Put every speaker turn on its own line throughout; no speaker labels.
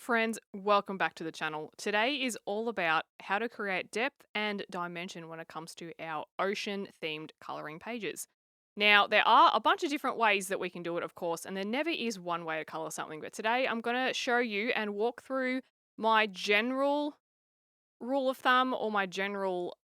Friends, welcome back to the channel. Today is all about how to create depth and dimension when it comes to our ocean themed coloring pages. Now, there are a bunch of different ways that we can do it, of course, and there never is one way to color something. But today I'm going to show you and walk through my general rule of thumb or my general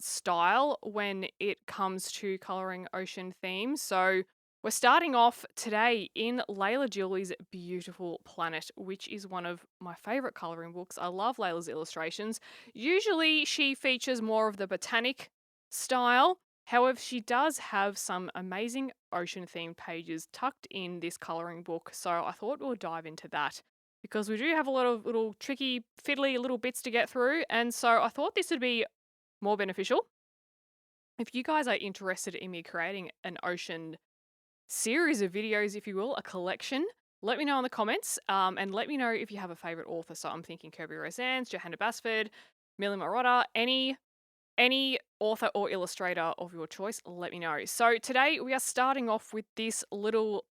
style when it comes to coloring ocean themes. So we're starting off today in Leila Duly's Beautiful Planet, which is one of my favorite coloring books. I love Leila's illustrations. Usually she features more of the botanic style. However, she does have some amazing ocean themed pages tucked in this coloring book. So I thought we'll dive into that because we do have a lot of little tricky, fiddly little bits to get through. And so I thought this would be more beneficial. If you guys are interested in me creating an ocean series of videos, if you will, a collection, let me know in the comments and let me know if you have a favorite author. So I'm thinking Kirby Rosands, Johanna Basford, Millie Marotta, any author or illustrator of your choice, let me know. So today we are starting off with this little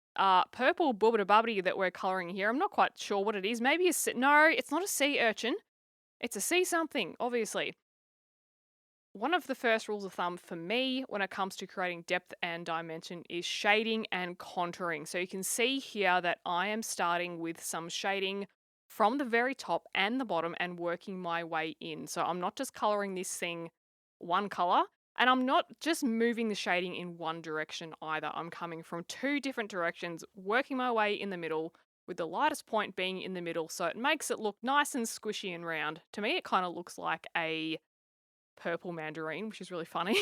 purple bubbida bubbity that we're colouring here. I'm not quite sure what it is. Maybe no, it's not a sea urchin. It's a sea something, obviously. One of the first rules of thumb for me when it comes to creating depth and dimension is shading and contouring. So you can see here that I am starting with some shading from the very top and the bottom and working my way in. So I'm not just colouring this thing one colour, and I'm not just moving the shading in one direction either. I'm coming from two different directions, working my way in the middle, with the lightest point being in the middle, so it makes it look nice and squishy and round. To me, it kind of looks like a purple mandarin, which is really funny.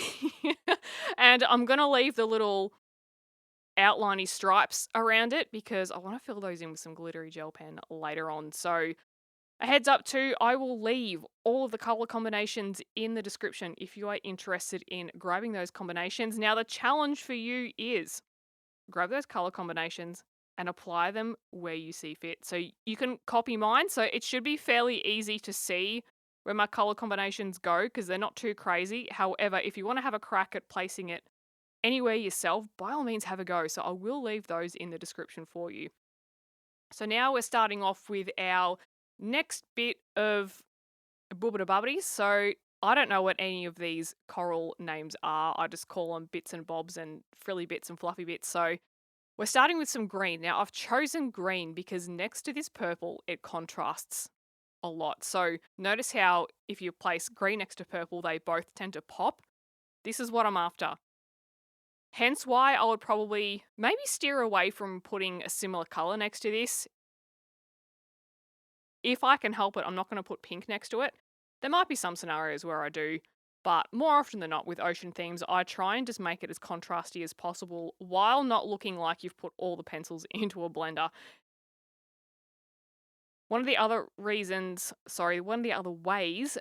And I'm going to leave the little outliney stripes around it because I want to fill those in with some glittery gel pen later on. So a heads up too, I will leave all of the color combinations in the description if you are interested in grabbing those combinations. Now the challenge for you is grab those color combinations and apply them where you see fit. So you can copy mine. So it should be fairly easy to see where my color combinations go because they're not too crazy. However, if you want to have a crack at placing it anywhere yourself, by all means have a go. So I will leave those in the description for you. So now we're starting off with our next bit of bubbida bubbities. So I don't know what any of these coral names are. I just call them bits and bobs and frilly bits and fluffy bits. So we're starting with some green. Now, I've chosen green because next to this purple, it contrasts a lot. So notice how if you place green next to purple, they both tend to pop. This is what I'm after. Hence why I would probably maybe steer away from putting a similar color next to this. If I can help it, I'm not going to put pink next to it. There might be some scenarios where I do, but more often than not with ocean themes, I try and just make it as contrasty as possible while not looking like you've put all the pencils into a blender. One of the other ways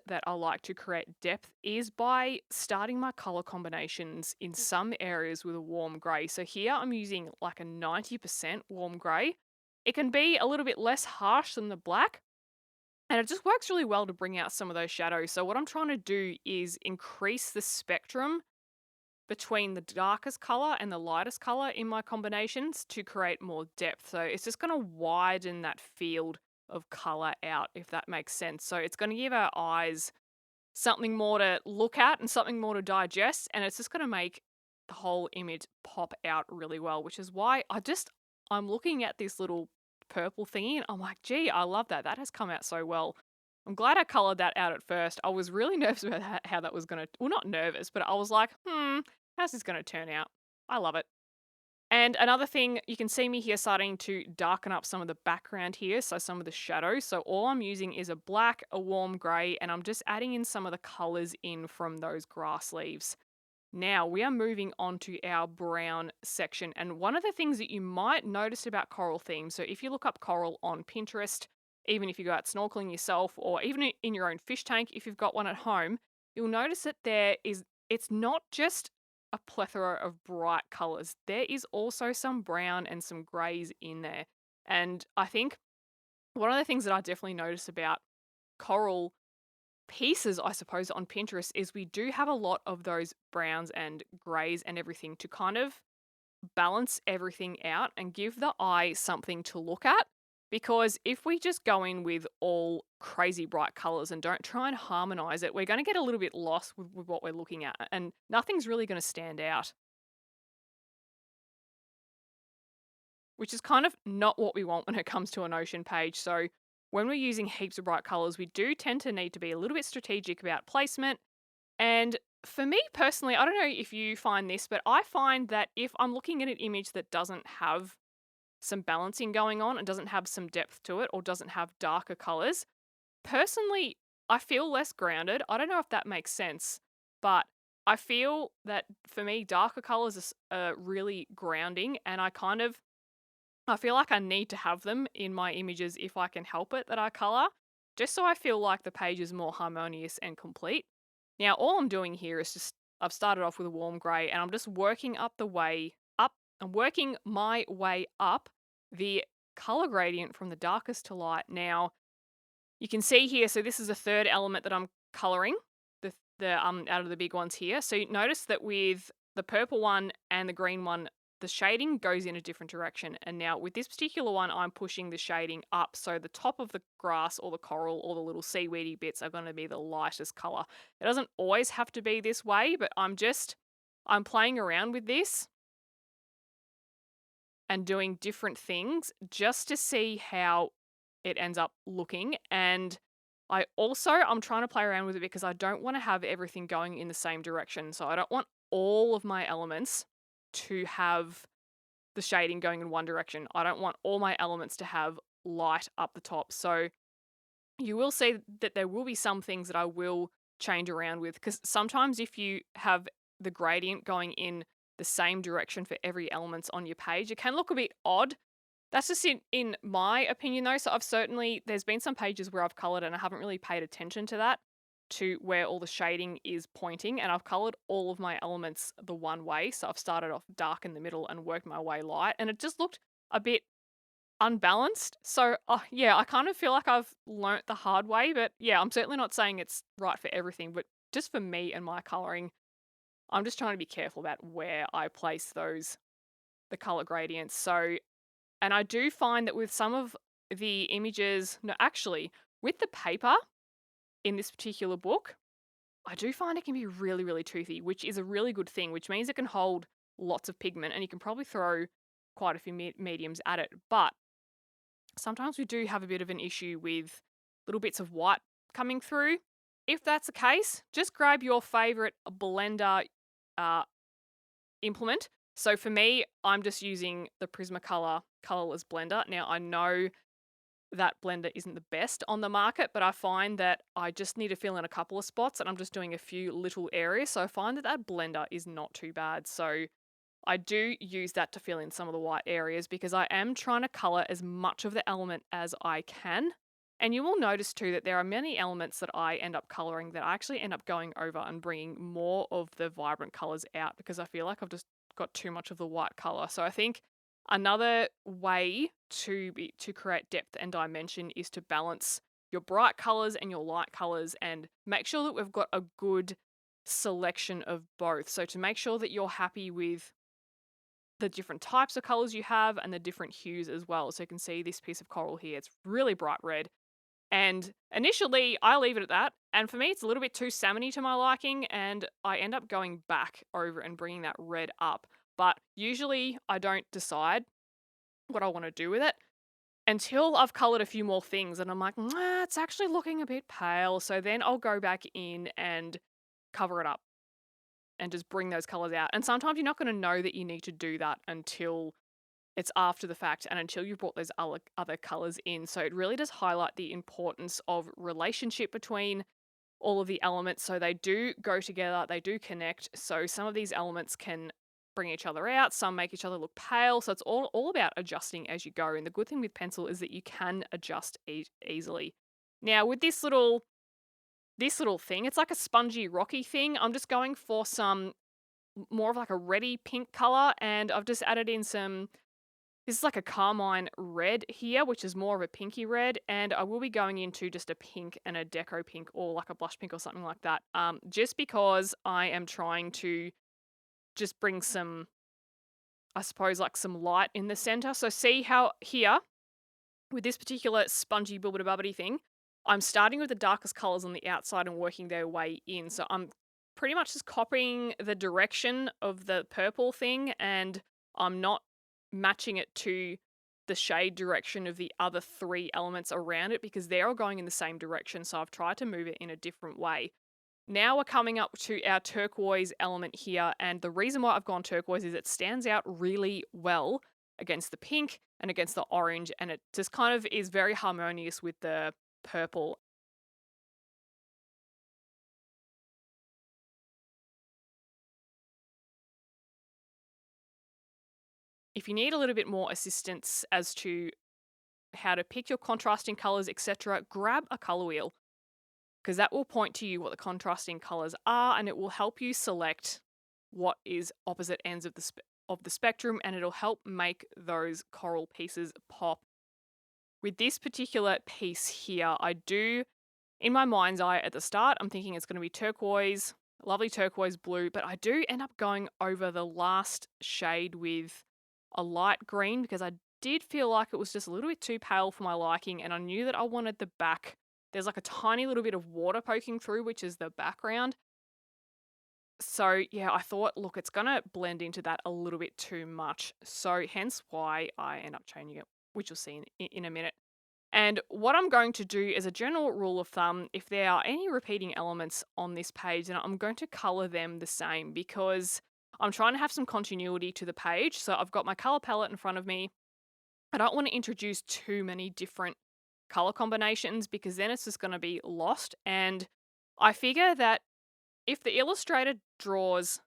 that I like to create depth is by starting my color combinations in some areas with a warm grey. So here I'm using like a 90% warm grey. It can be a little bit less harsh than the black, and it just works really well to bring out some of those shadows. So what I'm trying to do is increase the spectrum between the darkest color and the lightest color in my combinations to create more depth. So it's just going to widen that field of color out, if that makes sense. So it's going to give our eyes something more to look at and something more to digest, and it's just going to make the whole image pop out really well, which is why I'm looking at this little purple thingy and I'm like, gee, I love that. That has come out so well. I'm glad I colored that out at first. I was really nervous about how that was going to, well, not nervous, but I was like, how's this going to turn out? I love it. And another thing, you can see me here starting to darken up some of the background here, so some of the shadows. So all I'm using is a black, a warm grey, and I'm just adding in some of the colours in from those grass leaves. Now we are moving on to our brown section. And one of the things that you might notice about coral themes, so if you look up coral on Pinterest, even if you go out snorkeling yourself, or even in your own fish tank, if you've got one at home, you'll notice that it's not just a plethora of bright colours. There is also some brown and some greys in there. And I think one of the things that I definitely notice about coral pieces, I suppose, on Pinterest is we do have a lot of those browns and greys and everything to kind of balance everything out and give the eye something to look at. because if we just go in with all crazy bright colors and don't try and harmonize it, we're going to get a little bit lost with what we're looking at, and nothing's really going to stand out, which is kind of not what we want when it comes to an ocean page. So when we're using heaps of bright colors, we do tend to need to be a little bit strategic about placement. And for me personally, I don't know if you find this, but I find that if I'm looking at an image that doesn't have some balancing going on and doesn't have some depth to it or doesn't have darker colors, personally, I feel less grounded. I don't know if that makes sense, but I feel that for me, darker colors are really grounding, and I feel like I need to have them in my images if I can help it that I color, just so I feel like the page is more harmonious and complete. Now, all I'm doing here is just, I've started off with a warm grey and I'm just working up the way up. I'm working my way up the color gradient from the darkest to light. Now, you can see here, so this is the third element that I'm coloring, the out of the big ones here. So you notice that with the purple one and the green one, the shading goes in a different direction. And now with this particular one, I'm pushing the shading up. So the top of the grass or the coral or the little seaweedy bits are going to be the lightest color. It doesn't always have to be this way, but I'm playing around with this and doing different things just to see how it ends up looking. And I'm trying to play around with it because I don't want to have everything going in the same direction. So I don't want all of my elements to have the shading going in one direction. I don't want all my elements to have light up the top. So you will see that there will be some things that I will change around with, because sometimes if you have the gradient going in the same direction for every element on your page, it can look a bit odd. That's just in my opinion though. So there's been some pages where I've colored and I haven't really paid attention to that, to where all the shading is pointing, and I've colored all of my elements the one way. So I've started off dark in the middle and worked my way light, and it just looked a bit unbalanced. So yeah, I kind of feel like I've learnt the hard way, but yeah, I'm certainly not saying it's right for everything, but just for me and my coloring, I'm just trying to be careful about where I place the color gradients. So, and I do find that with some of the images, no, actually, with the paper in this particular book, I do find it can be really, really toothy, which is a really good thing, which means it can hold lots of pigment and you can probably throw quite a few mediums at it. But sometimes we do have a bit of an issue with little bits of white coming through. If that's the case, just grab your favorite blender uh, implement. So for me, I'm just using the Prismacolor colorless blender. Now I know that blender isn't the best on the market, but I find that I just need to fill in a couple of spots and I'm just doing a few little areas. So I find that blender is not too bad. So I do use that to fill in some of the white areas because I am trying to color as much of the element as I can. And you will notice too that there are many elements that I end up coloring that I actually end up going over and bringing more of the vibrant colors out because I feel like I've just got too much of the white color. So I think another way to create depth and dimension is to balance your bright colors and your light colors and make sure that we've got a good selection of both. So to make sure that you're happy with the different types of colors you have and the different hues as well. So you can see this piece of coral here, it's really bright red. And initially I leave it at that. And for me, it's a little bit too salmony to my liking. And I end up going back over and bringing that red up. But usually I don't decide what I want to do with it until I've colored a few more things. And I'm like, it's actually looking a bit pale. So then I'll go back in and cover it up and just bring those colors out. And sometimes you're not going to know that you need to do that until it's after the fact and until you've brought those other colors in. So it really does highlight the importance of relationship between all of the elements. So they do go together, they do connect. So some of these elements can bring each other out, some make each other look pale. So it's all about adjusting as you go. And the good thing with pencil is that you can adjust easily. Now with this little thing, it's like a spongy rocky thing. I'm just going for some more of like a reddy pink color, and I've just added in this is like a carmine red here, which is more of a pinky red, and I will be going into just a pink and a deco pink or like a blush pink or something like that, just because I am trying to just bring some, I suppose, like some light in the center. So see how here With this particular spongy bubbly bubbly thing, I'm starting with the darkest colors on the outside and working their way in. So I'm pretty much just copying the direction of the purple thing, and I'm not matching it to the shade direction of the other three elements around it because they're all going in the same direction. So I've tried to move it in a different way. Now we're coming up to our turquoise element here, and the reason why I've gone turquoise is it stands out really well against the pink and against the orange, and it just kind of is very harmonious with the purple. If you need a little bit more assistance as to how to pick your contrasting colors, etc., grab a color wheel because that will point to you what the contrasting colors are, and it will help you select what is opposite ends of the spectrum, and it'll help make those coral pieces pop. With this particular piece here, I do, in my mind's eye at the start, I'm thinking it's going to be turquoise, lovely turquoise blue, but I do end up going over the last shade with a light green because I did feel like it was just a little bit too pale for my liking, and I knew that I wanted the back. There's like a tiny little bit of water poking through, which is the background. So yeah, I thought, look, it's gonna blend into that a little bit too much. So hence why I end up changing it, which you'll see in a minute. And what I'm going to do as a general rule of thumb, if there are any repeating elements on this page, then I'm going to color them the same because I'm trying to have some continuity to the page. So I've got my color palette in front of me. I don't want to introduce too many different color combinations because then it's just going to be lost. And I figure that if the illustrator draws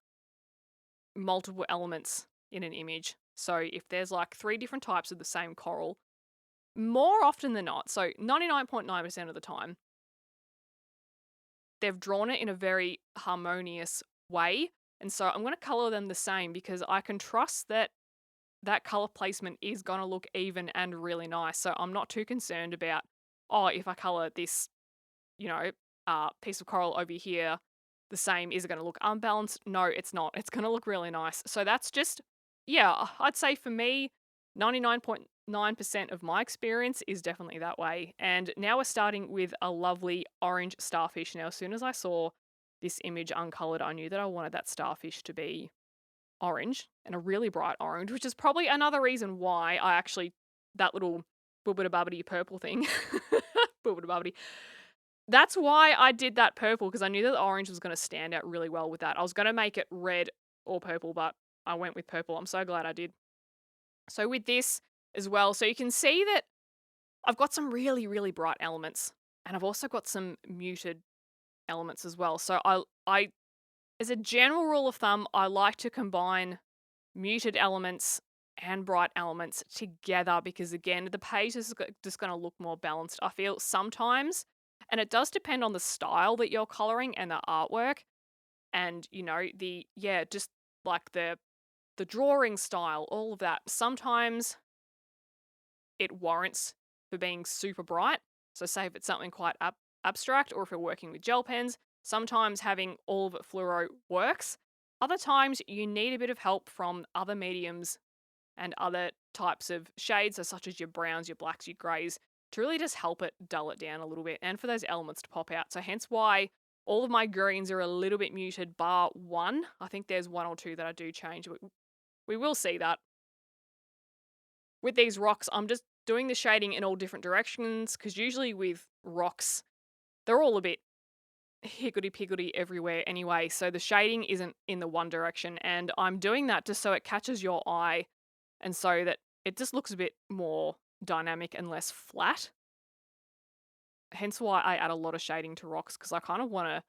multiple elements in an image, so if there's like 3 different types of the same coral, more often than not, so 99.9% of the time, they've drawn it in a very harmonious way. And so I'm going to color them the same because I can trust that that color placement is going to look even and really nice. So I'm not too concerned about, oh, if I color this, you know, piece of coral over here the same, is it going to look unbalanced? No, it's not. It's going to look really nice. So that's just, yeah, I'd say for me, 99.9% of my experience is definitely that way. And now we're starting with a lovely orange starfish. Now, as soon as I saw this image uncolored, I knew that I wanted that starfish to be orange and a really bright orange, which is probably another reason why I actually, that little bubbity bubbity purple thing, bubbity bubbity, that's why I did that purple because I knew that the orange was going to stand out really well with that. I was going to make it red or purple, but I went with purple. I'm so glad I did. So with this as well, so you can see that I've got some really, really bright elements and I've also got some muted elements as well. So I as a general rule of thumb, I like to combine muted elements and bright elements together because again, the page is just going to look more balanced. I feel sometimes, and it does depend on the style that you're coloring and the artwork and just like the drawing style, all of that. Sometimes it warrants for being super bright. So say if it's something quite abstract or if you're working with gel pens, sometimes having all of it fluoro works. Other times you need a bit of help from other mediums and other types of shades, so such as your browns, your blacks, your greys, to really just help it dull it down a little bit and for those elements to pop out. So hence why all of my greens are a little bit muted bar one. I think there's one or two that I do change. We will see that. With these rocks, I'm just doing the shading in all different directions because usually with rocks, they're all a bit higgledy-piggledy everywhere anyway, so the shading isn't in the one direction, and I'm doing that just so it catches your eye and so that it just looks a bit more dynamic and less flat. Hence why I add a lot of shading to rocks because I kind of want to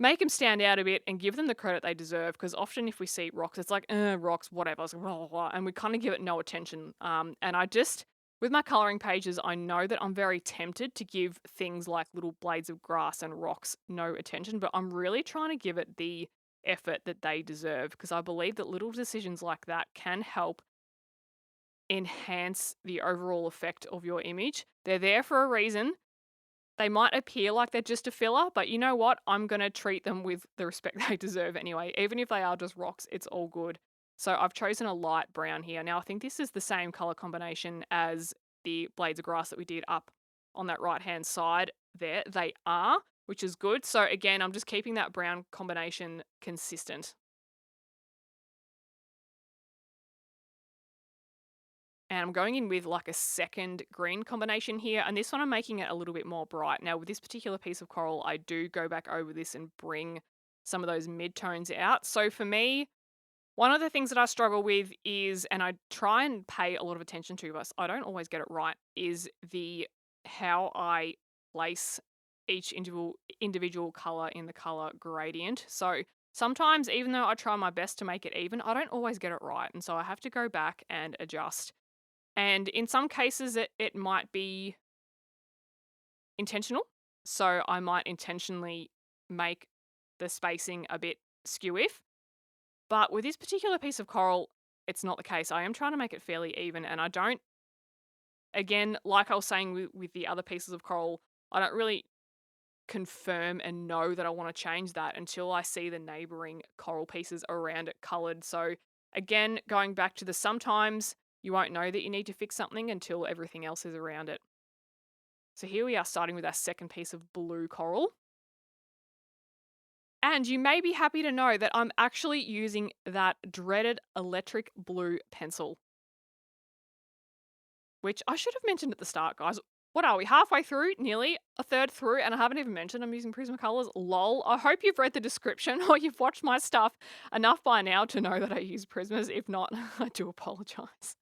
make them stand out a bit and give them the credit they deserve because often if we see rocks, it's like, rocks, whatever, it's like, blah, blah, blah, and we kind of give it no attention. And I just, with my colouring pages, I know that I'm very tempted to give things like little blades of grass and rocks no attention, but I'm really trying to give it the effort that they deserve because I believe that little decisions like that can help enhance the overall effect of your image. They're there for a reason. They might appear like they're just a filler, but you know what? I'm going to treat them with the respect they deserve anyway. Even if they are just rocks, it's all good. So I've chosen a light brown here. Now I think this is the same color combination as the blades of grass that we did up on that right-hand side there. They are, which is good. So again, I'm just keeping that brown combination consistent. And I'm going in with like a second green combination here. And this one I'm making it a little bit more bright. Now with this particular piece of coral, I do go back over this and bring some of those mid-tones out. So for me, one of the things that I struggle with is, and I try and pay a lot of attention to, but I don't always get it right, is the how I place each individual color in the color gradient. So sometimes, even though I try my best to make it even, I don't always get it right. And so I have to go back and adjust. And in some cases, it might be intentional. So I might intentionally make the spacing a bit skew-if. But with this particular piece of coral, it's not the case. I am trying to make it fairly even, and I don't, again, like I was saying with the other pieces of coral, I don't really confirm and know that I want to change that until I see the neighboring coral pieces around it colored. So again, going back to the sometimes you won't know that you need to fix something until everything else is around it. So here we are starting with our second piece of blue coral. And you may be happy to know that I'm actually using that dreaded electric blue pencil, which I should have mentioned at the start, guys. What are we, halfway through? Nearly a third through, and I haven't even mentioned I'm using Prismacolors. Lol. I hope you've read the description or you've watched my stuff enough by now to know that I use Prismas. If not, I do apologize.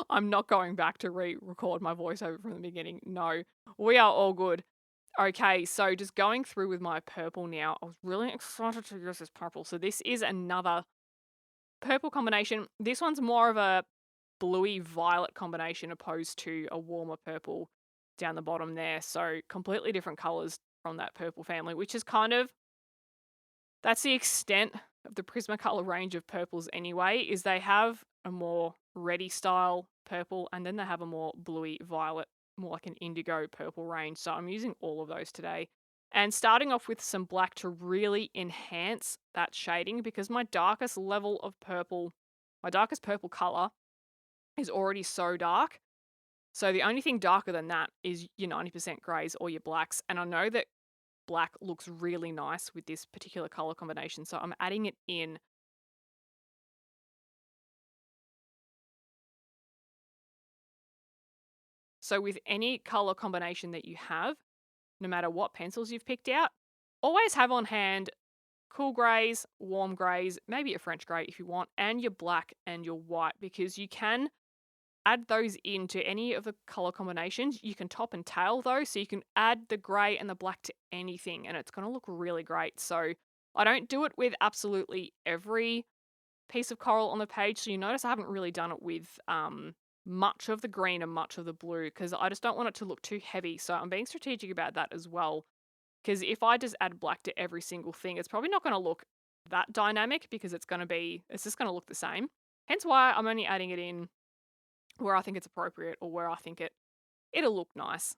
I'm not going back to re-record my voiceover from the beginning. No, we are all good. Okay, so just going through with my purple now. I was really excited to use this purple. So this is another purple combination. This one's more of a bluey violet combination opposed to a warmer purple down the bottom there. So completely different colors from that purple family, which is kind of, that's the extent of the Prismacolor range of purples anyway, is they have a more reddy style purple and then they have a more bluey violet, more like an indigo purple range. So I'm using all of those today. And starting off with some black to really enhance that shading, because my darkest level of purple, my darkest purple color is already so dark. So the only thing darker than that is your 90% greys or your blacks. And I know that black looks really nice with this particular color combination. So I'm adding it in. So with any color combination that you have, no matter what pencils you've picked out, always have on hand cool greys, warm greys, maybe a French grey if you want, and your black and your white, because you can add those into any of the color combinations. You can top and tail those, so you can add the grey and the black to anything, and it's going to look really great. So I don't do it with absolutely every piece of coral on the page, so you notice I haven't really done it with much of the green and much of the blue, because I just don't want it to look too heavy. So I'm being strategic about that as well, because if I just add black to every single thing, it's probably not going to look that dynamic, because it's just going to look the same. Hence why I'm only adding it in where I think it's appropriate or where I think it'll look nice.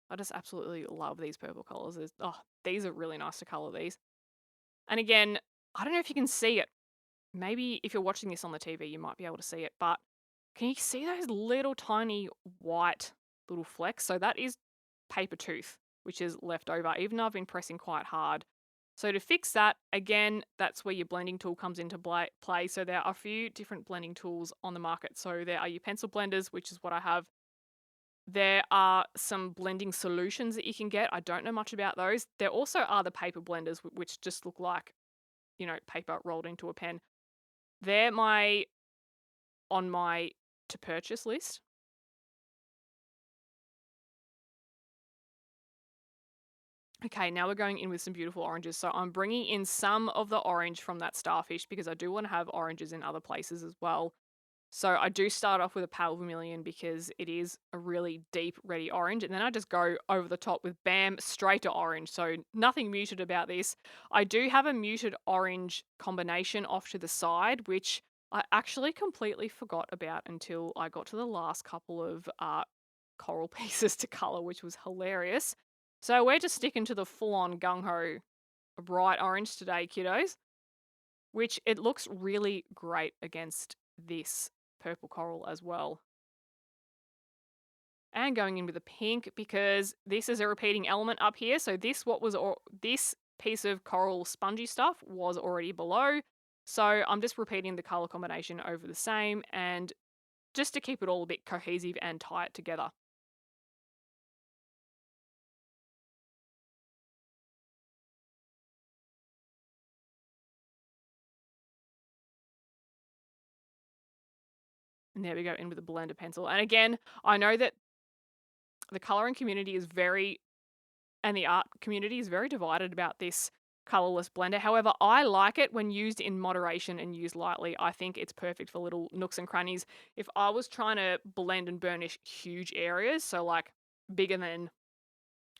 I just absolutely love these purple colors. These are really nice to color these. And again, I don't know if you can see it. Maybe if you're watching this on the TV, you might be able to see it, but can you see those little tiny white little flecks? So that is paper tooth, which is left over, even though I've been pressing quite hard. So to fix that, again, that's where your blending tool comes into play. So there are a few different blending tools on the market. So there are your pencil blenders, which is what I have. There are some blending solutions that you can get. I don't know much about those. There also are the paper blenders, which just look like, paper rolled into a pen. They're on my to purchase list. Okay, now we're going in with some beautiful oranges. So I'm bringing in some of the orange from that starfish, because I do want to have oranges in other places as well. So I do start off with a pale vermilion because it is a really deep reddy orange, and then I just go over the top with bam, straight to orange. So nothing muted about this. I do have a muted orange combination off to the side, which I actually completely forgot about until I got to the last couple of coral pieces to color, which was hilarious. So we're just sticking to the full-on gung-ho bright orange today, kiddos, which it looks really great against this purple coral as well. And going in with a pink because this is a repeating element up here. So this piece of coral spongy stuff was already below. So I'm just repeating the color combination over the same and just to keep it all a bit cohesive and tie it together. And there we go, in with a blender pencil. And again, I know that the coloring community is very and the art community is very divided about this colorless blender. However, I like it when used in moderation and used lightly. I think it's perfect for little nooks and crannies. If I was trying to blend and burnish huge areas, so like bigger than,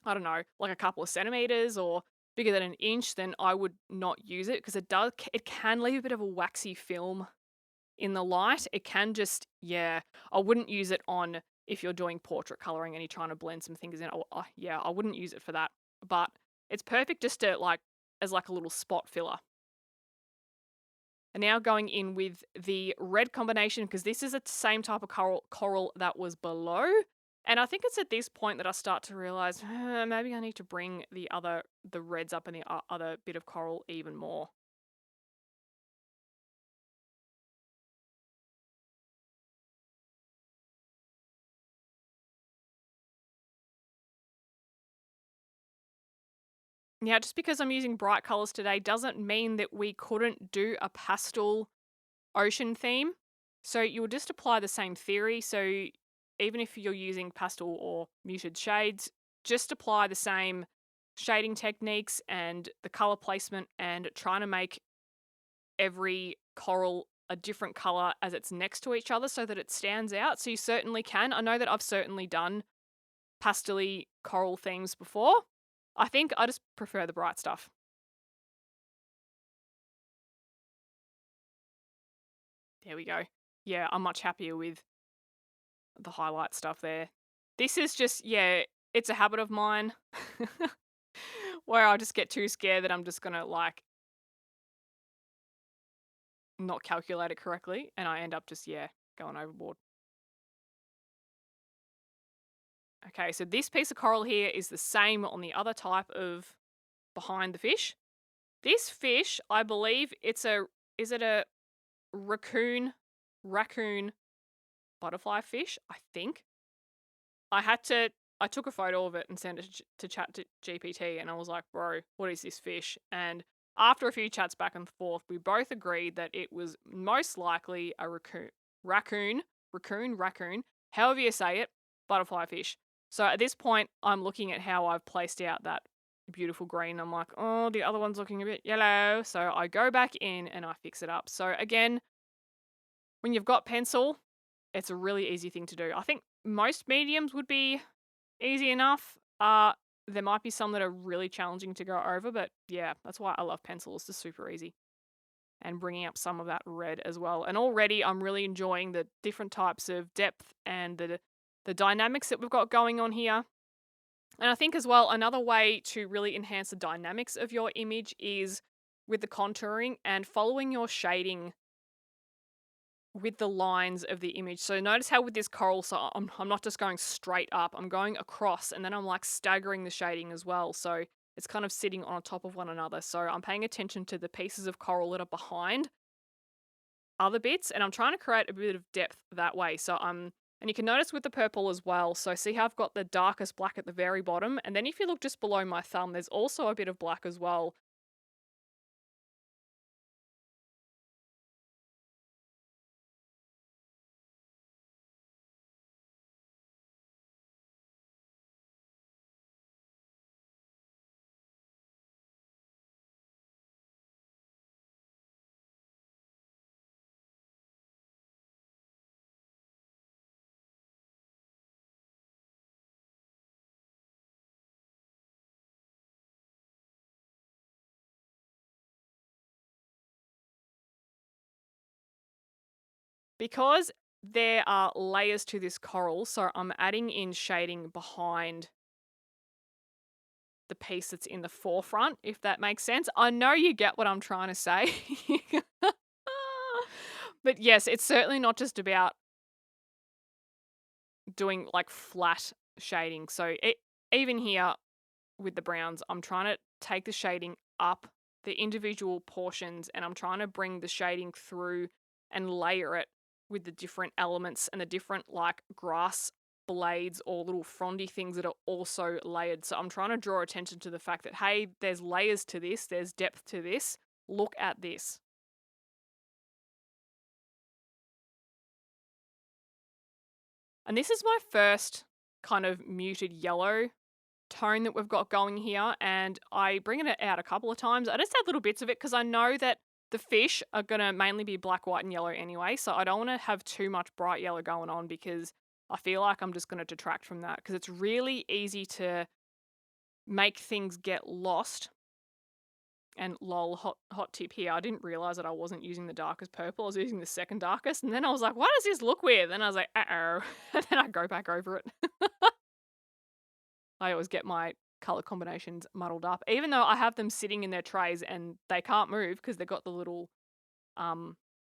I don't know, like a couple of centimeters or bigger than an inch, then I would not use it because it can leave a bit of a waxy film in the light. It can just, yeah, I wouldn't use it on if you're doing portrait coloring and you're trying to blend some things in. Yeah, I wouldn't use it for that. But it's perfect just to like, as like a little spot filler. And now going in with the red combination because this is the same type of coral that was below. And I think it's at this point that I start to realize maybe I need to bring the reds up in the other bit of coral even more. Now, just because I'm using bright colors today doesn't mean that we couldn't do a pastel ocean theme. So you'll just apply the same theory. So even if you're using pastel or muted shades, just apply the same shading techniques and the color placement and trying to make every coral a different color as it's next to each other so that it stands out. So you certainly can. I know that I've certainly done pastel coral themes before. I think I just prefer the bright stuff. There we go. Yeah, I'm much happier with the highlight stuff there. This is just, yeah, it's a habit of mine where I just get too scared that I'm just gonna like not calculate it correctly and I end up just, yeah, going overboard. Okay, so this piece of coral here is the same on the other type of behind the fish. This fish, I believe is it a raccoon butterfly fish? I think. I had to I took a photo of it and sent it to chat to GPT and I was like, bro, what is this fish? And after a few chats back and forth, we both agreed that it was most likely a raccoon, however you say it, butterfly fish. So at this point, I'm looking at how I've placed out that beautiful green. I'm like, oh, the other one's looking a bit yellow. So I go back in and I fix it up. So again, when you've got pencil, it's a really easy thing to do. I think most mediums would be easy enough. There might be some that are really challenging to go over, but yeah, that's why I love pencil. It's just super easy. And bringing up some of that red as well. And already I'm really enjoying the different types of depth and the dynamics that we've got going on here. And I think as well, another way to really enhance the dynamics of your image is with the contouring and following your shading with the lines of the image. So notice how with this coral, so I'm not just going straight up, I'm going across and then I'm like staggering the shading as well. So it's kind of sitting on top of one another. So I'm paying attention to the pieces of coral that are behind other bits and I'm trying to create a bit of depth that way. And you can notice with the purple as well. So see how I've got the darkest black at the very bottom. And then if you look just below my thumb, there's also a bit of black as well. Because there are layers to this coral, so I'm adding in shading behind the piece that's in the forefront, if that makes sense. I know you get what I'm trying to say. But yes, it's certainly not just about doing like flat shading. So even here with the browns, I'm trying to take the shading up the individual portions and I'm trying to bring the shading through and layer it with the different elements and the different like grass blades or little frondy things that are also layered. So I'm trying to draw attention to the fact that, hey, there's layers to this, there's depth to this. Look at this. And this is my first kind of muted yellow tone that we've got going here, and I bring it out a couple of times. I just add little bits of it because I know that the fish are going to mainly be black, white, and yellow anyway, so I don't want to have too much bright yellow going on because I feel like I'm just going to detract from that because it's really easy to make things get lost. And lol, hot tip here, I didn't realize that I wasn't using the darkest purple. I was using the second darkest, and then I was like, why does this look weird? And I was like, uh-oh. And then I go back over it. I always get my color combinations muddled up, even though I have them sitting in their trays and they can't move because they've got the little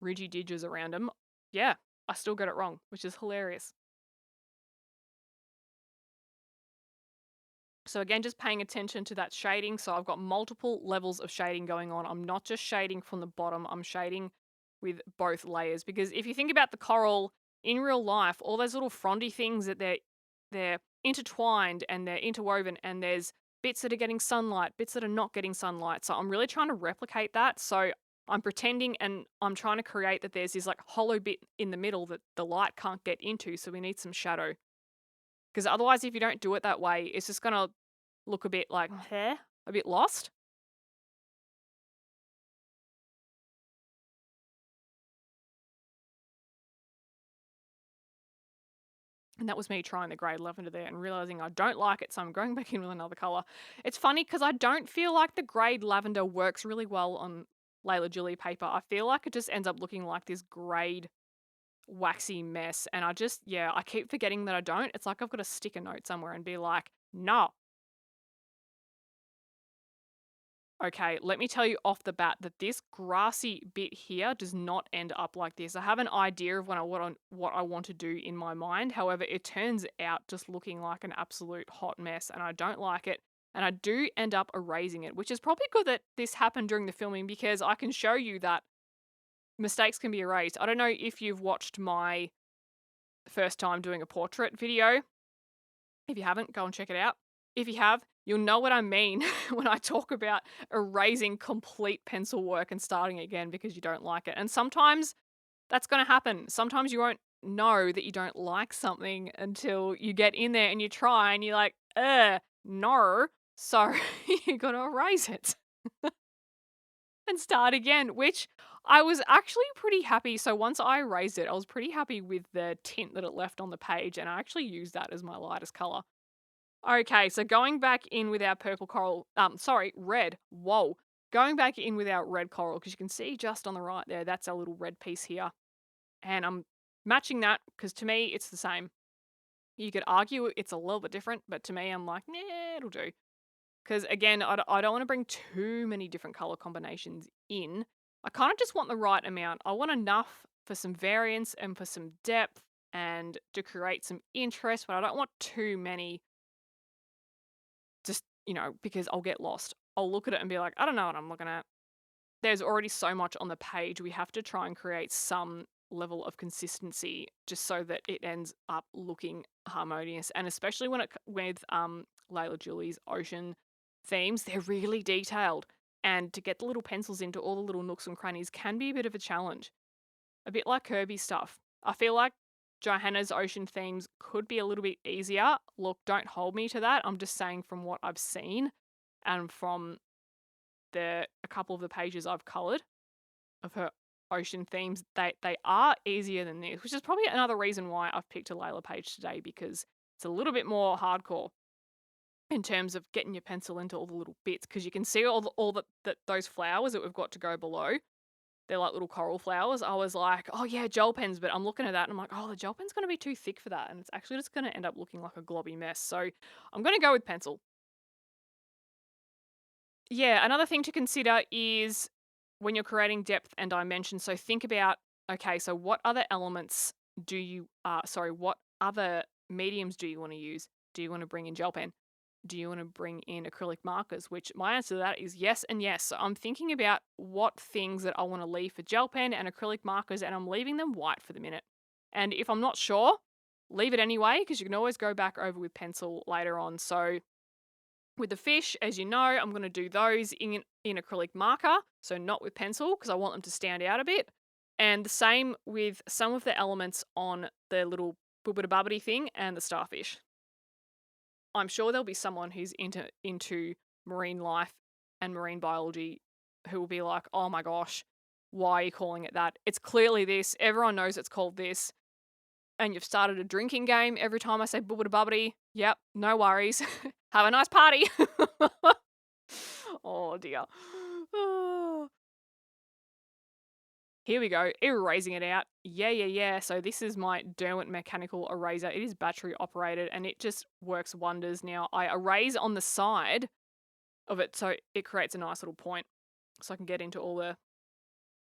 ridgy didges around them. Yeah, I still get it wrong, which is hilarious. So again, just paying attention to that shading. So I've got multiple levels of shading going on. I'm not just shading from the bottom, I'm shading with both layers. Because if you think about the coral in real life, all those little frondy things that they're intertwined and they're interwoven and there's bits that are getting sunlight, bits that are not getting sunlight. So I'm really trying to replicate that. So I'm pretending and I'm trying to create that there's this like hollow bit in the middle that the light can't get into. So we need some shadow. Because otherwise, if you don't do it that way, it's just going to look a bit like, a bit lost. And that was me trying the grey lavender there and realising I don't like it, so I'm going back in with another colour. It's funny because I don't feel like the greyed lavender works really well on Leila Duly paper. I feel like it just ends up looking like this greyed, waxy mess. And I keep forgetting that I don't. It's like I've got to stick a note somewhere and be like, no, okay, let me tell you off the bat that this grassy bit here does not end up like this. I have an idea of what I want to do in my mind. However, it turns out just looking like an absolute hot mess and I don't like it. And I do end up erasing it, which is probably good that this happened during the filming because I can show you that mistakes can be erased. I don't know if you've watched my first time doing a portrait video. If you haven't, go and check it out. If you have, you'll know what I mean when I talk about erasing complete pencil work and starting again because you don't like it. And sometimes that's going to happen. Sometimes you won't know that you don't like something until you get in there and you try and you're like, no. So you got to erase it and start again, which I was actually pretty happy. So once I erased it, I was pretty happy with the tint that it left on the page and I actually used that as my lightest color. Okay, so going back in with our purple coral, red. Whoa. Going back in with our red coral, because you can see just on the right there, that's our little red piece here. And I'm matching that, because to me, it's the same. You could argue it's a little bit different, but to me, I'm like, nah, it'll do. Because again, I don't want to bring too many different color combinations in. I kind of just want the right amount. I want enough for some variance and for some depth and to create some interest, but I don't want too many just, because I'll get lost. I'll look at it and be like, I don't know what I'm looking at. There's already so much on the page. We have to try and create some level of consistency just so that it ends up looking harmonious. And especially with Leila Duly's ocean themes, they're really detailed. And to get the little pencils into all the little nooks and crannies can be a bit of a challenge. A bit like Kirby's stuff. I feel like Johanna's ocean themes could be a little bit easier. Look, don't hold me to that. I'm just saying from what I've seen and from a couple of the pages I've coloured of her ocean themes, they are easier than this, which is probably another reason why I've picked a Leila page today because it's a little bit more hardcore in terms of getting your pencil into all the little bits because you can see those flowers that we've got to go below. They're like little coral flowers. I was like, oh yeah, gel pens, but I'm looking at that and I'm like, oh, the gel pen's going to be too thick for that. And it's actually just going to end up looking like a globby mess. So I'm going to go with pencil. Yeah, another thing to consider is when you're creating depth and dimension. So think about, okay, so what other elements what other mediums do you want to use? Do you want to bring in gel pen? Do you want to bring in acrylic markers? Which my answer to that is yes and yes. So I'm thinking about what things that I want to leave for gel pen and acrylic markers, and I'm leaving them white for the minute. And if I'm not sure, leave it anyway, because you can always go back over with pencil later on. So with the fish, as you know, I'm going to do those in acrylic marker, so not with pencil, because I want them to stand out a bit. And the same with some of the elements on the little bubbity bubbity thing and the starfish. I'm sure there'll be someone who's into marine life and marine biology who will be like, oh my gosh, why are you calling it that? It's clearly this. Everyone knows it's called this. And you've started a drinking game every time I say bubbity bubbity. Yep, no worries. Have a nice party. Oh dear. Here we go, erasing it out. Yeah. So this is my Derwent mechanical eraser. It is battery operated and it just works wonders. Now I erase on the side of it so it creates a nice little point so I can get into all the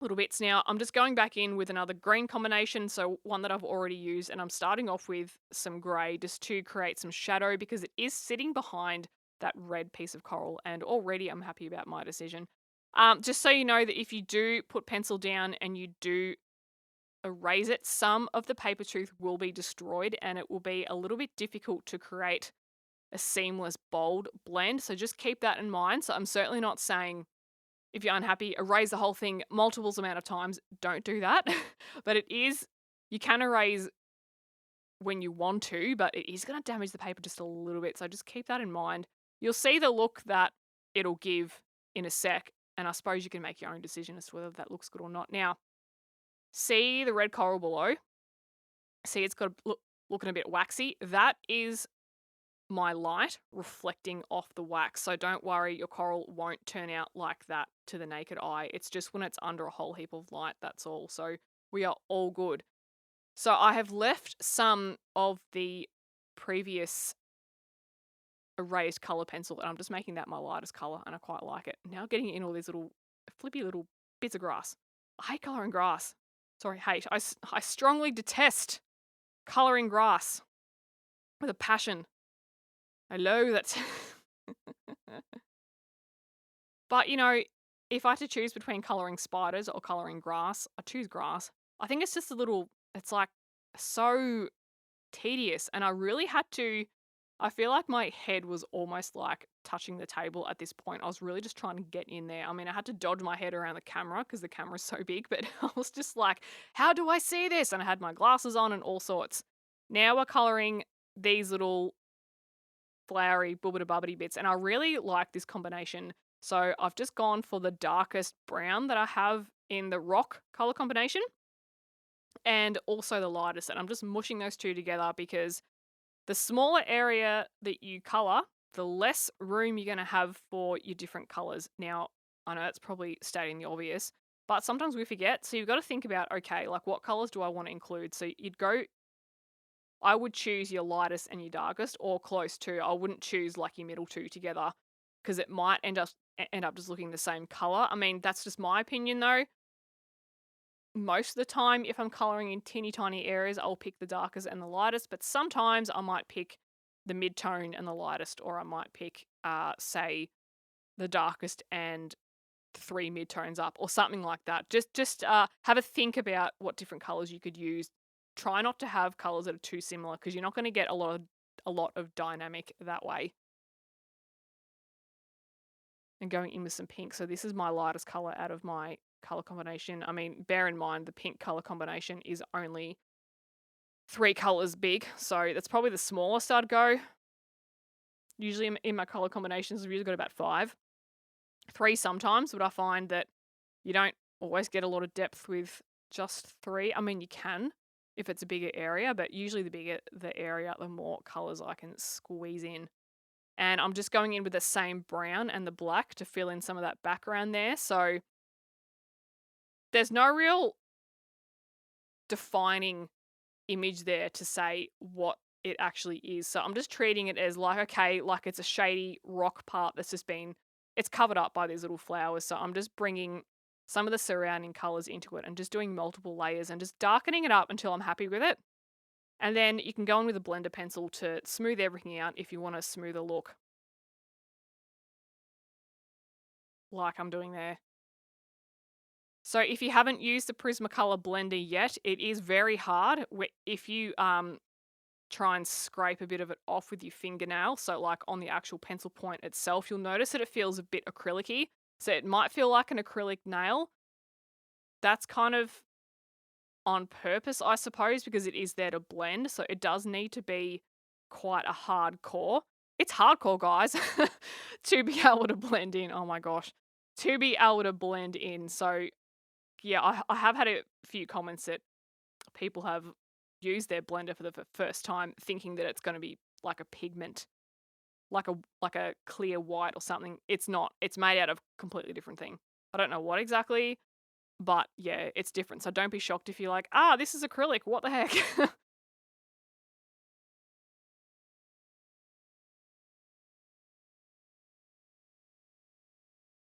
little bits. Now I'm just going back in with another green combination, so one that I've already used, and I'm starting off with some grey just to create some shadow because it is sitting behind that red piece of coral, and already I'm happy about my decision. Just so you know that if you do put pencil down and you do erase it, some of the paper tooth will be destroyed and it will be a little bit difficult to create a seamless bold blend, so just keep that in mind. So I'm certainly not saying if you're unhappy, erase the whole thing multiples amount of times. Don't do that. But you can erase when you want to, but it is going to damage the paper just a little bit. So just keep that in mind. You'll see the look that it'll give in a sec. And I suppose you can make your own decision as to whether that looks good or not. Now, see the red coral below? See it's got looking a bit waxy? That is my light reflecting off the wax. So don't worry, your coral won't turn out like that to the naked eye. It's just when it's under a whole heap of light, that's all. So we are all good. So I have left some of the previous erased color pencil and I'm just making that my lightest color and I quite like it. Now getting in all these little flippy little bits of grass. I hate coloring grass. Sorry, hate. I strongly detest coloring grass with a passion. Hello, that's... But, you know, if I had to choose between colouring spiders or colouring grass, I choose grass. I think it's just it's like so tedious. And I really had to, I feel like my head was almost like touching the table at this point. I was really just trying to get in there. I mean, I had to dodge my head around the camera because the camera's so big, but I was just like, how do I see this? And I had my glasses on and all sorts. Now we're colouring these little flowery bubbity bubbity bits, and I really like this combination. So I've just gone for the darkest brown that I have in the rock color combination and also the lightest, and I'm just mushing those two together because the smaller area that you color, the less room you're going to have for your different colors. Now, I know that's probably stating the obvious, but sometimes we forget. So you've got to think about, okay, like what colors do I want to include? So I would choose your lightest and your darkest, or close to. I wouldn't choose like your middle two together because it might end up just looking the same color. I mean, that's just my opinion though. Most of the time, if I'm coloring in teeny tiny areas, I'll pick the darkest and the lightest, but sometimes I might pick the mid-tone and the lightest, or I might pick, say, the darkest and 3 mid-tones up, or something like that. Just have a think about what different colors you could use. Try not to have colors that are too similar because you're not going to get a lot of dynamic that way. And going in with some pink. So this is my lightest color out of my color combination. I mean, bear in mind the pink color combination is only 3 colors big, so that's probably the smallest I'd go. Usually in my color combinations, I've usually got about 5. 3 sometimes, but I find that you don't always get a lot of depth with just 3. I mean, you can if it's a bigger area, but usually the bigger the area, the more colors I can squeeze in. And I'm just going in with the same brown and the black to fill in some of that background there. So there's no real defining image there to say what it actually is. So I'm just treating it as like, okay, like it's a shady rock part that's just it's covered up by these little flowers. So I'm just bringing some of the surrounding colors into it and just doing multiple layers and just darkening it up until I'm happy with it. And then you can go in with a blender pencil to smooth everything out if you want a smoother look, like I'm doing there. So if you haven't used the Prismacolor blender yet, it is very hard. If you try and scrape a bit of it off with your fingernail, so like on the actual pencil point itself, you'll notice that it feels a bit acrylic-y. So it might feel like an acrylic nail. That's kind of on purpose, I suppose, because it is there to blend. So it does need to be quite a hardcore. It's hardcore, guys, to be able to blend in. Oh my gosh. To be able to blend in. So yeah, I have had a few comments that people have used their blender for the first time thinking that it's going to be like a pigment, like a clear white or something. It's not. It's made out of a completely different thing. I don't know what exactly, but yeah, it's different. So don't be shocked if you're like, this is acrylic. What the heck?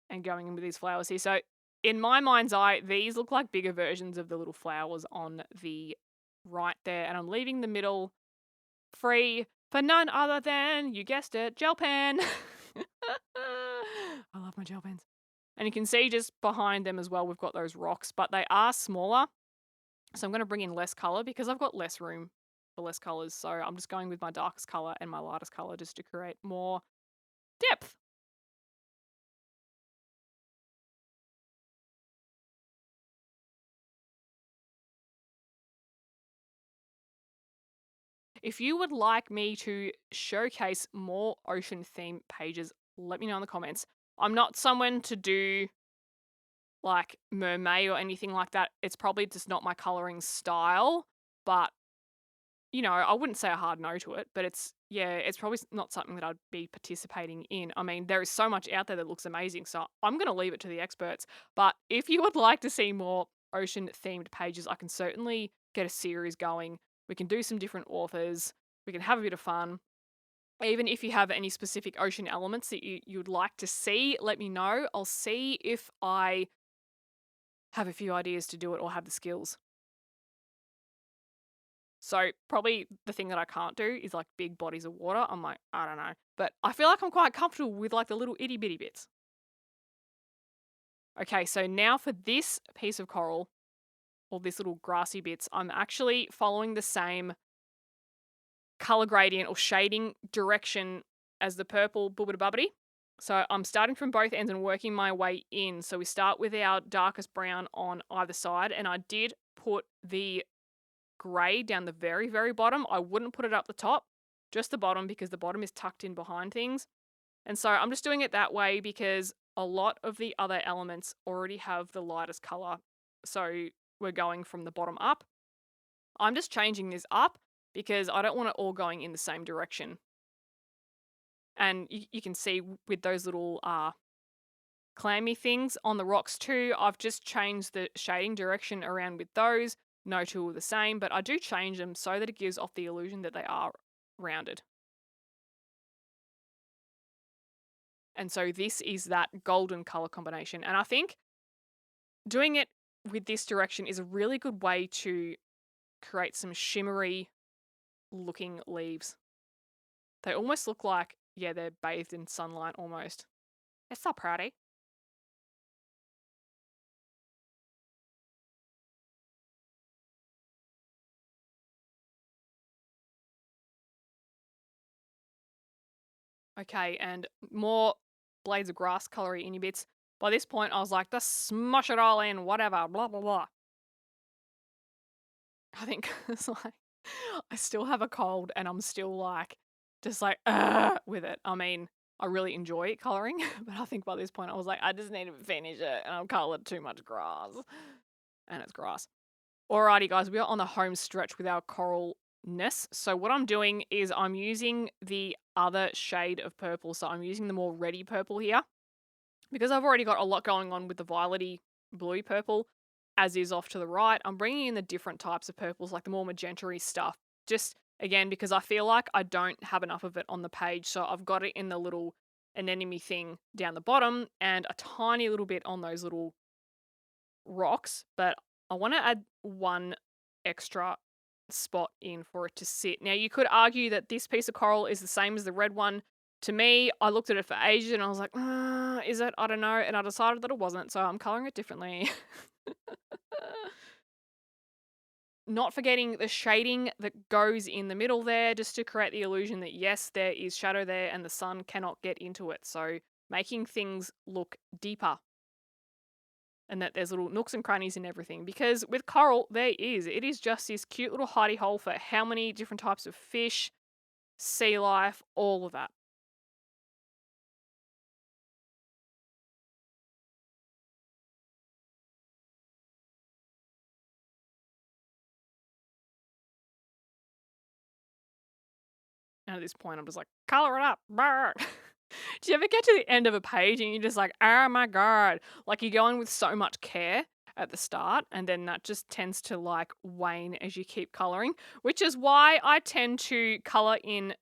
And going in with these flowers here. So in my mind's eye, these look like bigger versions of the little flowers on the right there. And I'm leaving the middle free for none other than, you guessed it, gel pen. I love my gel pens. And you can see just behind them as well, we've got those rocks, but they are smaller. So I'm going to bring in less color because I've got less room for less colors. So I'm just going with my darkest color and my lightest color just to create more depth. If you would like me to showcase more ocean themed pages, let me know in the comments. I'm not someone to do like mermaid or anything like that. It's probably just not my coloring style, but I wouldn't say a hard no to it, but it's probably not something that I'd be participating in. I mean, there is so much out there that looks amazing, so I'm going to leave it to the experts. But if you would like to see more ocean themed pages, I can certainly get a series going. We can do some different authors. We can have a bit of fun. Even if you have any specific ocean elements that you'd like to see, let me know. I'll see if I have a few ideas to do it or have the skills. So probably the thing that I can't do is like big bodies of water. I'm like, I don't know. But I feel like I'm quite comfortable with like the little itty bitty bits. Okay, so now for this piece of coral, or this little grassy bits, I'm actually following the same color gradient or shading direction as the purple bubbity bubbity. So I'm starting from both ends and working my way in. So we start with our darkest brown on either side, and I did put the grey down the very, very bottom. I wouldn't put it up the top, just the bottom, because the bottom is tucked in behind things. And so I'm just doing it that way because a lot of the other elements already have the lightest colour. So we're going from the bottom up. I'm just changing this up because I don't want it all going in the same direction. And you can see with those little clammy things on the rocks too, I've just changed the shading direction around with those. No two are the same, but I do change them so that it gives off the illusion that they are rounded. And so this is that golden color combination. And I think doing it with this direction is a really good way to create some shimmery looking leaves. They almost look like, yeah, they're bathed in sunlight almost. It's so pretty. Okay, and more blades of grass colory in your bits. By this point, I was like, just smush it all in, whatever, blah, blah, blah. I think it's like, I still have a cold and I'm still like, just like, with it. I mean, I really enjoy coloring, but I think by this point I was like, I just need to finish it and I've colored too much grass. And it's grass. Alrighty, guys, we are on the home stretch with our coralness. So what I'm doing is I'm using the other shade of purple. So I'm using the more reddy purple here. Because I've already got a lot going on with the violety bluey purple, as is off to the right, I'm bringing in the different types of purples, like the more magenta-y stuff. Just, again, because I feel like I don't have enough of it on the page, so I've got it in the little anemone thing down the bottom and a tiny little bit on those little rocks, but I want to add one extra spot in for it to sit. Now, you could argue that this piece of coral is the same as the red one. To me, I looked at it for ages and I was like, is it? I don't know. And I decided that it wasn't, so I'm colouring it differently. Not forgetting the shading that goes in the middle there, just to create the illusion that yes, there is shadow there and the sun cannot get into it. So making things look deeper and that there's little nooks and crannies and everything. Because with coral, it is just this cute little hidey hole for how many different types of fish, sea life, all of that. And at this point, I'm just like, color it up. Do you ever get to the end of a page and you're just like, oh my God, like you go in with so much care at the start and then that just tends to like wane as you keep coloring, which is why I tend to color in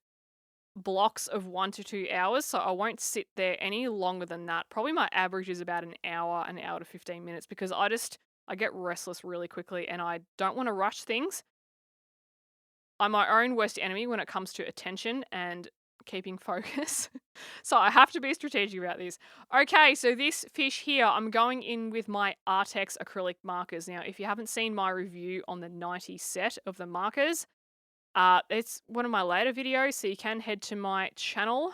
blocks of 1 to 2 hours. So I won't sit there any longer than that. Probably my average is about an hour to 15 minutes because I get restless really quickly and I don't want to rush things. I'm my own worst enemy when it comes to attention and keeping focus. So I have to be strategic about this. Okay, so this fish here, I'm going in with my Artex acrylic markers. Now, if you haven't seen my review on the 90 set of the markers, it's one of my later videos, so you can head to my channel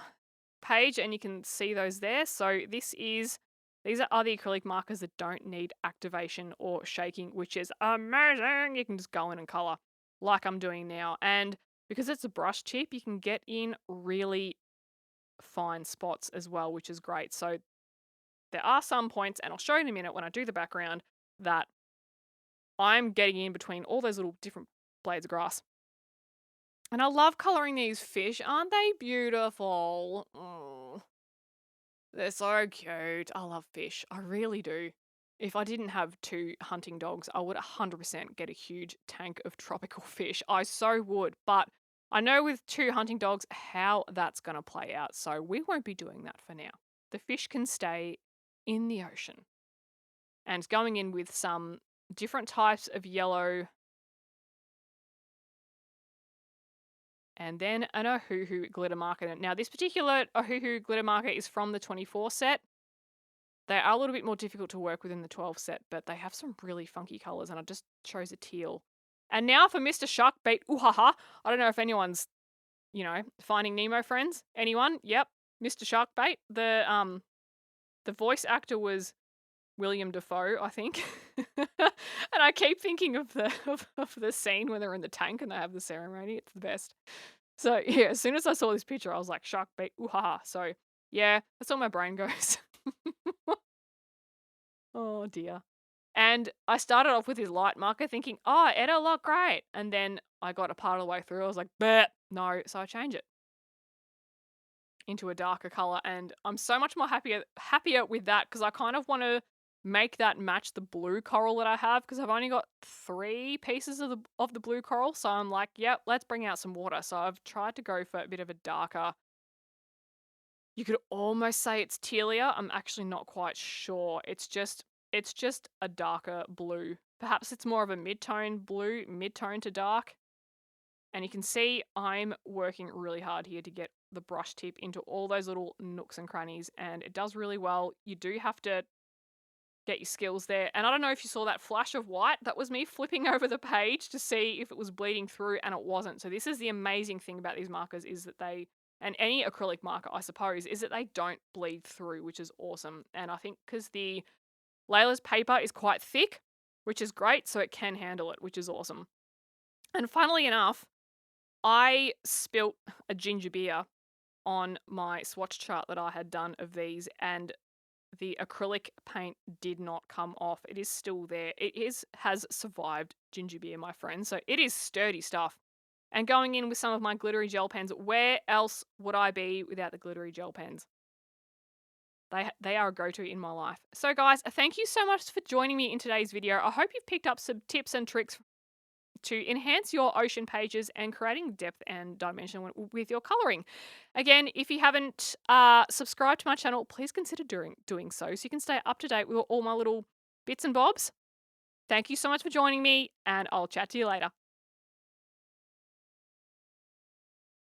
page and you can see those there. So these are the acrylic markers that don't need activation or shaking, which is amazing. You can just go in and color like I'm doing now. And because it's a brush tip, you can get in really fine spots as well, which is great. So there are some points, and I'll show you in a minute when I do the background, that I'm getting in between all those little different blades of grass. And I love colouring these fish. Aren't they beautiful? Oh, they're so cute. I love fish. I really do. If I didn't have 2 hunting dogs, I would 100% get a huge tank of tropical fish. I so would. But I know with 2 hunting dogs how that's going to play out. So we won't be doing that for now. The fish can stay in the ocean. And going in with some different types of yellow. And then an ohuhu glitter marker. Now, this particular ohuhu glitter marker is from the 24 set. They are a little bit more difficult to work with in the 12 set, but they have some really funky colours, and I just chose a teal. And now for Mr. Sharkbait Ohuhu. I don't know if anyone's, Finding Nemo friends. Anyone? Yep, Mr. Sharkbait. The voice actor was William Dafoe, I think. And I keep thinking of the scene when they're in the tank and they have the ceremony. It's the best. So yeah, as soon as I saw this picture, I was like, Sharkbait Ohuhu. So yeah, that's all my brain goes. Oh dear. And I started off with his light marker thinking, oh, it'll look great. And then I got a part of the way through. I was like, but no. So I changed it into a darker color. And I'm so much more happier with that because I kind of want to make that match the blue coral that I have because I've only got 3 pieces of the blue coral. So I'm like, yep, let's bring out some water. So I've tried to go for a bit of a darker. You could almost say it's tealia. I'm actually not quite sure. It's just a darker blue. Perhaps it's more of a mid-tone blue, mid-tone to dark. And you can see I'm working really hard here to get the brush tip into all those little nooks and crannies, and it does really well. You do have to get your skills there. And I don't know if you saw that flash of white. That was me flipping over the page to see if it was bleeding through, and it wasn't. So this is the amazing thing about these markers is that and any acrylic marker, I suppose, is that they don't bleed through, which is awesome. And I think because the Leila's paper is quite thick, which is great, so it can handle it, which is awesome. And funnily enough, I spilt a ginger beer on my swatch chart that I had done of these, and the acrylic paint did not come off. It is still there. Has survived ginger beer, my friend, so it is sturdy stuff. And going in with some of my glittery gel pens, where else would I be without the glittery gel pens? They are a go-to in my life. So guys, thank you so much for joining me in today's video. I hope you've picked up some tips and tricks to enhance your ocean pages and creating depth and dimension with your colouring. Again, if you haven't subscribed to my channel, please consider doing so you can stay up to date with all my little bits and bobs. Thank you so much for joining me, and I'll chat to you later.